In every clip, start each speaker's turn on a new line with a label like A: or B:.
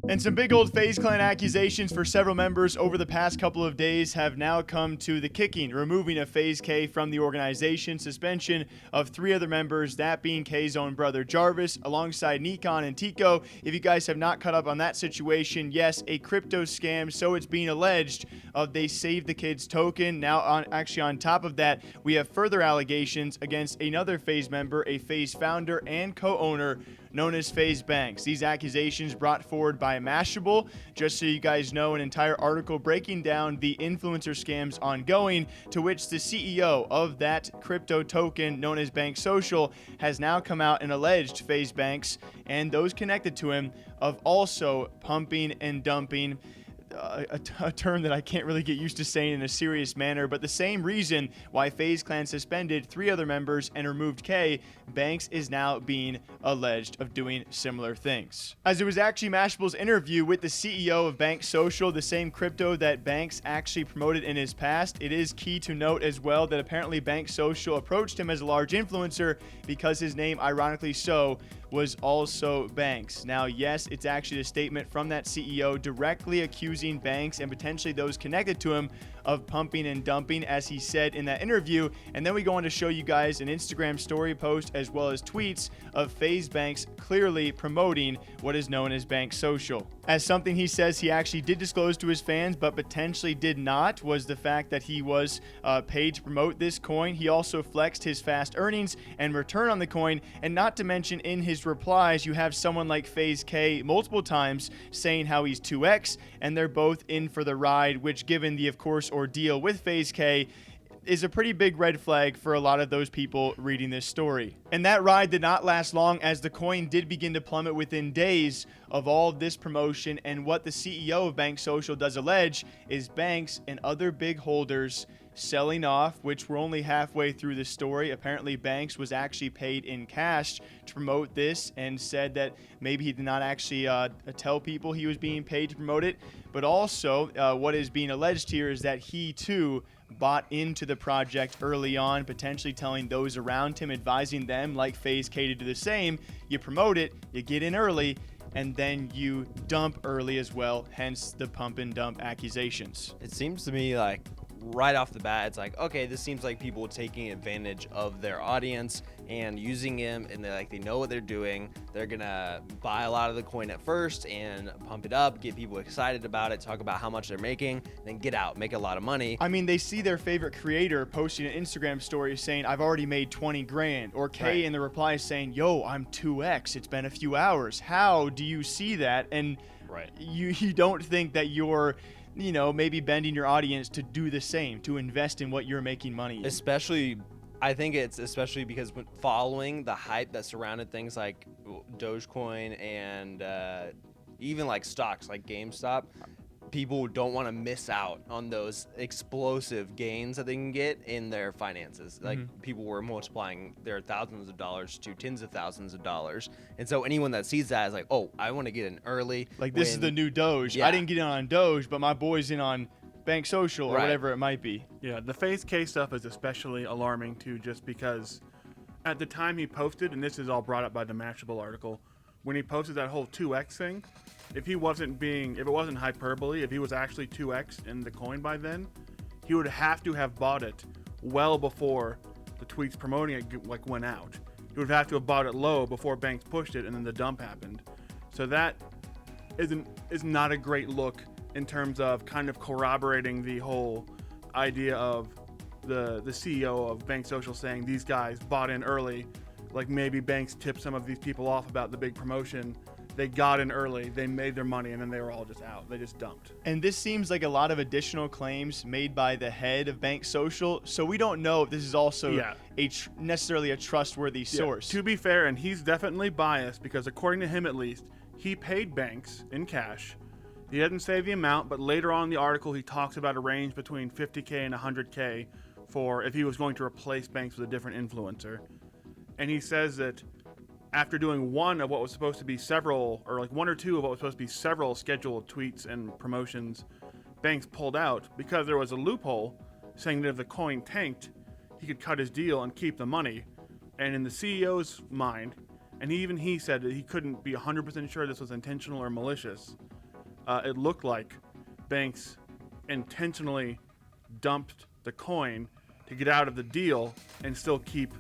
A: And some big old FaZe Clan accusations for several members over the past couple of days have now come to the kicking, removing of FaZe Kay from the organization, suspension of 3 other members, that being Kay's own brother Jarvis, alongside Nikan and Teeqo. If you guys have not caught up on that situation, yes, a crypto scam, so it's being alleged they saved the kid's token. Now, on top of that, we have further allegations against another FaZe member, a FaZe founder and co-owner known as FaZe Banks. These accusations brought forward by Mashable. Just so you guys know, an entire article breaking down the influencer scams ongoing, to which the CEO of that crypto token known as BankSocial has now come out and alleged FaZe Banks and those connected to him of also pumping and dumping. A term that I can't really get used to saying in a serious manner, but the same reason why FaZe Clan suspended 3 other members and removed Kay, Banks is now being alleged of doing similar things. As it was actually Mashable's interview with the CEO of BankSocial, the same crypto that Banks actually promoted in his past, it is key to note as well that apparently BankSocial approached him as a large influencer because his name, ironically so, was also Banks. Now, yes, it's actually a statement from that CEO directly accusing Banks and potentially those connected to him of pumping and dumping, as he said in that interview. And then we go on to show you guys an Instagram story post as well as tweets of FaZe Banks clearly promoting what is known as BankSocial. As something he says he actually did disclose to his fans but potentially did not was the fact that he was paid to promote this coin. He also flexed his fast earnings and return on the coin, and not to mention in his replies you have someone like FaZe Kay multiple times saying how he's 2x and they're both in for the ride, which, given the of course ordeal with FaZe Kay, is a pretty big red flag for a lot of those people reading this story. And that ride did not last long, as the coin did begin to plummet within days of all of this promotion. And what the CEO of BankSocial does allege is Banks and other big holders selling off, which we're only halfway through the story. Apparently Banks was actually paid in cash to promote this and said that maybe he did not actually tell people he was being paid to promote it. But also what is being alleged here is that he too bought into the project early on, potentially telling those around him, advising them like FaZe Kay to do the same. You promote it, you get in early, and then you dump early as well, hence the pump and dump accusations.
B: It seems to me like right off the bat, it's like, okay, this seems like people taking advantage of their audience and using him, and they know what they're doing. They're gonna buy a lot of the coin at first and pump it up, get people excited about it, talk about how much they're making, then get out, make a lot of money.
A: I mean, they see their favorite creator posting an Instagram story saying, I've already made 20 grand, or Kay in the reply saying, yo, I'm 2x, it's been a few hours. How do you see that? And you don't think that you're maybe bending your audience to do the same, to invest in what you're making money in.
B: I think it's especially because following the hype that surrounded things like Dogecoin and even like stocks like GameStop, people don't want to miss out on those explosive gains that they can get in their finances. Like people were multiplying their thousands of dollars to tens of thousands of dollars. And so anyone that sees that is like, oh, I want to get in early.
A: Like this is the new Doge.
B: Yeah.
A: I didn't get in on Doge, but my boy's in on BankSocial or whatever it might be.
C: Yeah, the FaZe Kay stuff is especially alarming too, just because at the time he posted, and this is all brought up by the Mashable article, when he posted that whole 2x thing, if it wasn't hyperbole, if he was actually 2x in the coin by then, he would have to have bought it well before the tweets promoting it went out. He would have to have bought it low before Banks pushed it, and then the dump happened. So that is not a great look in terms of kind of corroborating the whole idea of the CEO of BankSocial saying these guys bought in early. Like maybe Banks tipped some of these people off about the big promotion. They got in early, they made their money, and then they were all just out. They just dumped.
A: And this seems like a lot of additional claims made by the head of BankSocial, so we don't know if this is also necessarily a trustworthy source.
C: To be fair, and he's definitely biased because according to him at least, he paid Banks in cash. He doesn't say the amount, but later on in the article he talks about a range between 50K and 100K for if he was going to replace Banks with a different influencer. And he says that after doing one or two of what was supposed to be several scheduled tweets and promotions, Banks pulled out because there was a loophole saying that if the coin tanked, he could cut his deal and keep the money. And in the CEO's mind, and he said that he couldn't be 100% sure this was intentional or malicious. It looked like Banks intentionally dumped the coin to get out of the deal and still keep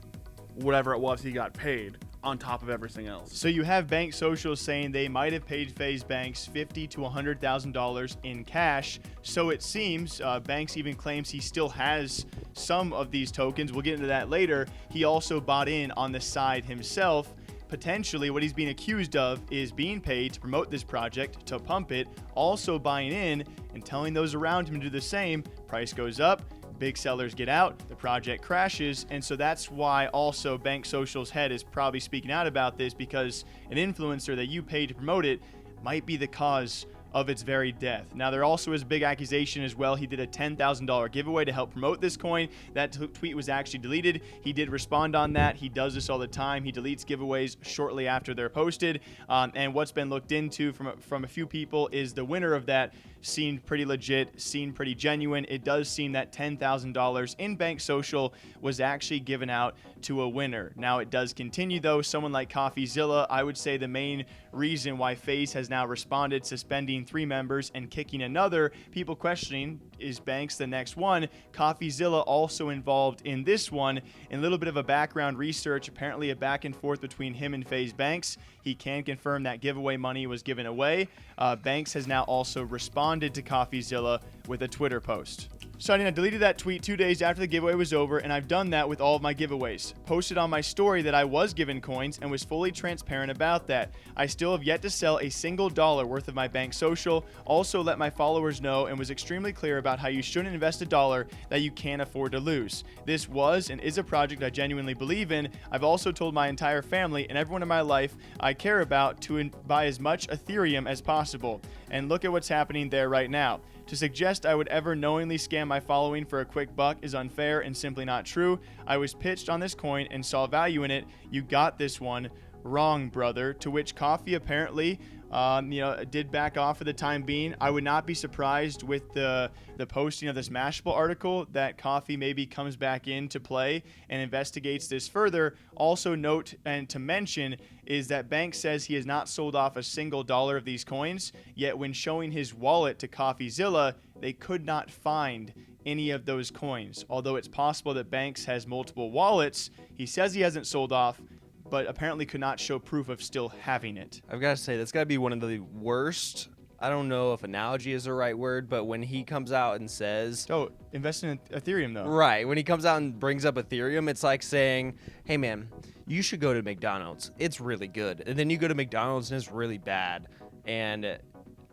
C: whatever it was he got paid on top of everything else.
A: So you have BankSocial saying they might have paid FaZe Banks $50,000 to $100,000 in cash. So it seems Banks even claims he still has some of these tokens. We'll get into that later. He also bought in on the side himself. Potentially what he's being accused of is being paid to promote this project, to pump it, also buying in and telling those around him to do the same. Price goes up, big sellers get out, the project crashes, and so that's why also BankSocial's head is probably speaking out about this, because an influencer that you paid to promote it might be the cause of its very death. Now, there also is a big accusation as well. He did a $10,000 giveaway to help promote this coin. That tweet was actually deleted. He did respond on that. He does this all the time. He deletes giveaways shortly after they're posted. And what's been looked into from a few people is the winner of that seemed pretty legit, seemed pretty genuine. It does seem that $10,000 in BankSocial was actually given out to a winner. Now, it does continue though. Someone like CoffeeZilla, I would say the main reason why FaZe has now responded, suspending 3 members and kicking another, people questioning, is Banks the next one? CoffeeZilla also involved in this one. In a little bit of a background research, apparently a back and forth between him and FaZe Banks. He can confirm that giveaway money was given away. Banks has now also responded to CoffeeZilla with a Twitter post. So I deleted that tweet 2 days after the giveaway was over, and I've done that with all of my giveaways. Posted on my story that I was given coins and was fully transparent about that. I still have yet to sell a single dollar worth of my BankSocial. Also let my followers know and was extremely clear about how you shouldn't invest a dollar that you can't afford to lose. This was and is a project I genuinely believe in. I've also told my entire family and everyone in my life I care about to buy as much Ethereum as possible. And look at what's happening there right now. To suggest I would ever knowingly scam my following for a quick buck is unfair and simply not true. I was pitched on this coin and saw value in it. You got this one wrong, brother. To which Coffee apparently did back off for the time being. I would not be surprised with the posting of this Mashable article that Coffee maybe comes back into play and investigates this further. Also note and to mention is that Banks says he has not sold off a single dollar of these coins, yet when showing his wallet to CoffeeZilla, they could not find any of those coins. Although it's possible that Banks has multiple wallets, he says he hasn't sold off, but apparently could not show proof of still having it.
B: I've got to say, that's got to be one of the worst. I don't know if analogy is the right word, but when he comes out and says...
A: Oh, invest in Ethereum, though.
B: Right. When he comes out and brings up Ethereum, it's like saying, hey, man, you should go to McDonald's. It's really good. And then you go to McDonald's and it's really bad. And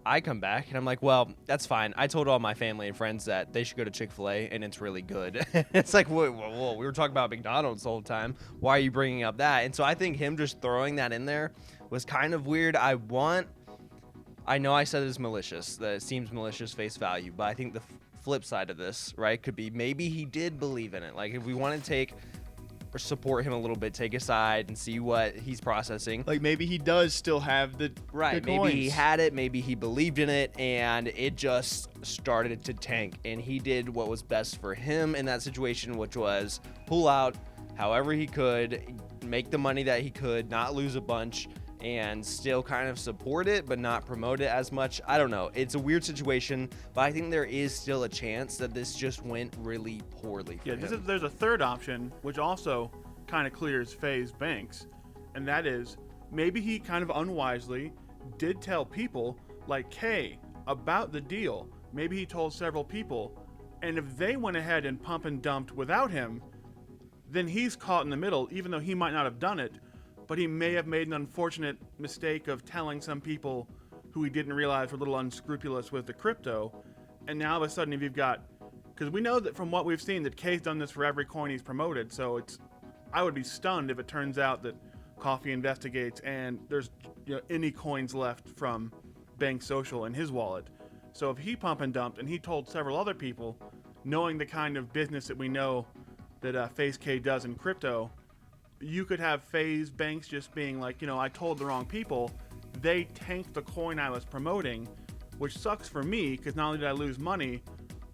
B: I come back and I'm like, well, that's fine. I told all my family and friends that they should go to Chick-fil-A and it's really good. It's like, whoa, we were talking about McDonald's the whole time. Why are you bringing up that? And so I think him just throwing that in there was kind of weird. I know I said it's malicious, that it seems malicious face value, but I think the flip side of this, right, could be maybe he did believe in it. Like if we want to take or support him a little bit, take a side and see what he's processing.
A: Like maybe he does still have the
B: right.
A: the
B: Maybe
A: coins.
B: he had it. Maybe he believed in it, and it just started to tank. And he did what was best for him in that situation, which was pull out however he could, make the money that he could, not lose a bunch, and still kind of support it, but not promote it as much. I don't know. It's a weird situation, but I think there is still a chance that this just went really poorly for him.
C: There's a third option, which also kind of clears FaZe Banks, and that is maybe he kind of unwisely did tell people like Kay about the deal. Maybe he told several people, and if they went ahead and pump and dumped without him, then he's caught in the middle, even though he might not have done it. But he may have made an unfortunate mistake of telling some people who he didn't realize were a little unscrupulous with the crypto. And now all of a sudden, if you've got, because we know that from what we've seen that Kay's done this for every coin he's promoted. So I would be stunned if it turns out that Coffee investigates and there's any coins left from BankSocial in his wallet. So if he pump and dumped and he told several other people, knowing the kind of business that we know that FaZe Kay does in crypto, you could have FaZe Banks just being like, I told the wrong people. They tanked the coin I was promoting, which sucks for me because not only did I lose money,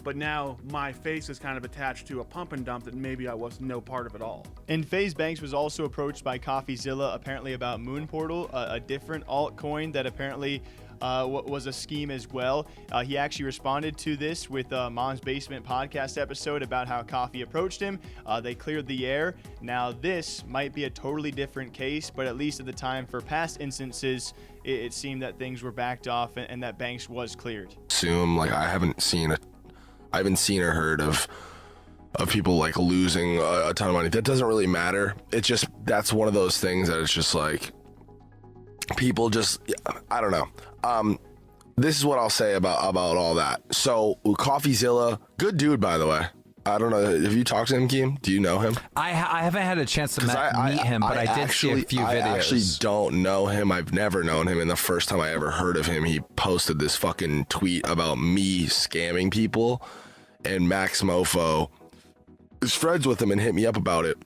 C: but now my face is kind of attached to a pump and dump that maybe I was no part of at all.
A: And FaZe Banks was also approached by CoffeeZilla apparently about Moon Portal, a different altcoin that apparently was a scheme as well. He actually responded to this with Mom's Basement podcast episode about how Coffee approached him. They cleared the air. Now this might be a totally different case, but at least at the time for past instances, it seemed that things were backed off and that Banks was cleared.
D: Assume like I haven't seen or heard of people like losing a ton of money. That doesn't really matter. It's just, that's one of those things that it's just like people just, I don't know. This is what I'll say about all that. So CoffeeZilla, good dude, by the way. I don't know. Have you talked to him, Keem? Do you know him?
E: I haven't had a chance to meet him, but I did see a few videos.
D: I actually don't know him. I've never known him. And the first time I ever heard of him, he posted this fucking tweet about me scamming people. And Max Mofo is friends with him and hit me up about it.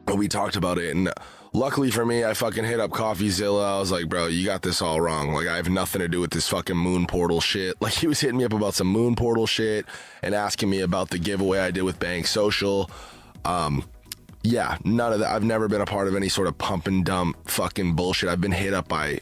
D: And we talked about it. And luckily for me, I fucking hit up CoffeeZilla. I was like, bro, you got this all wrong. Like, I have nothing to do with this fucking Moon Portal shit. Like, he was hitting me up about some Moon Portal shit and asking me about the giveaway I did with BankSocial. Yeah, none of that. I've never been a part of any sort of pump and dump fucking bullshit. I've been hit up by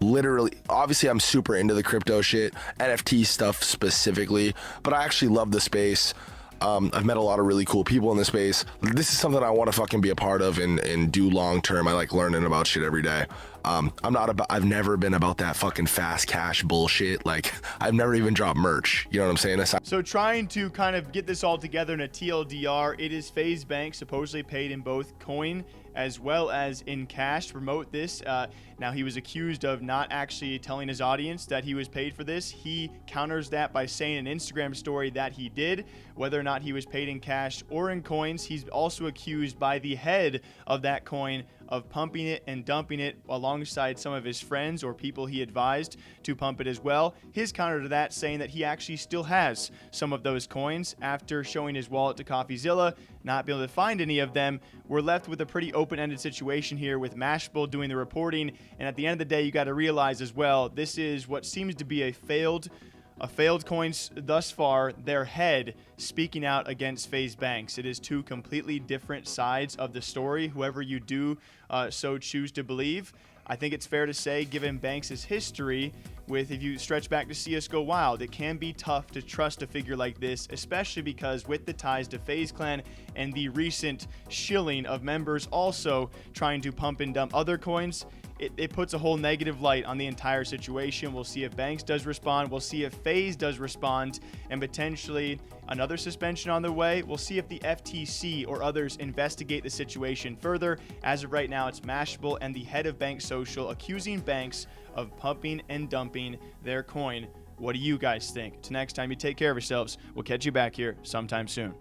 D: literally, obviously I'm super into the crypto shit, NFT stuff specifically, but I actually love the space. I've met a lot of really cool people in the space. This is something I want to fucking be a part of and do long term. I like learning about shit every day. I've never been about that fucking fast cash bullshit. Like, I've never even dropped merch. You know what I'm saying?
A: So trying to kind of get this all together in a TLDR, it is FaZe Banks supposedly paid in both coin as well as in cash to promote this. Now, he was accused of not actually telling his audience that he was paid for this. He counters that by saying in an Instagram story that he did. Whether or not he was paid in cash or in coins, he's also accused by the head of that coin of pumping it and dumping it alongside some of his friends or people he advised to pump it as well. His counter to that saying that he actually still has some of those coins after showing his wallet to CoffeeZilla, not being able to find any of them. We're left with a pretty open-ended situation here with Mashable doing the reporting, and at the end of the day, you got to realize as well, this is what seems to be a failed coin thus far, their head speaking out against FaZe Banks. It is two completely different sides of the story, whoever you do so choose to believe. I think it's fair to say, given Banks' history with, if you stretch back to CSGO Wild, it can be tough to trust a figure like this, especially because with the ties to FaZe Clan and the recent shilling of members also trying to pump and dump other coins, it puts a whole negative light on the entire situation. We'll see if Banks does respond. We'll see if FaZe does respond, and potentially another suspension on the way. We'll see if the FTC or others investigate the situation further. As of right now, it's Mashable and the head of BankSocial accusing Banks of pumping and dumping their coin. What do you guys think? Till next time, you take care of yourselves. We'll catch you back here sometime soon.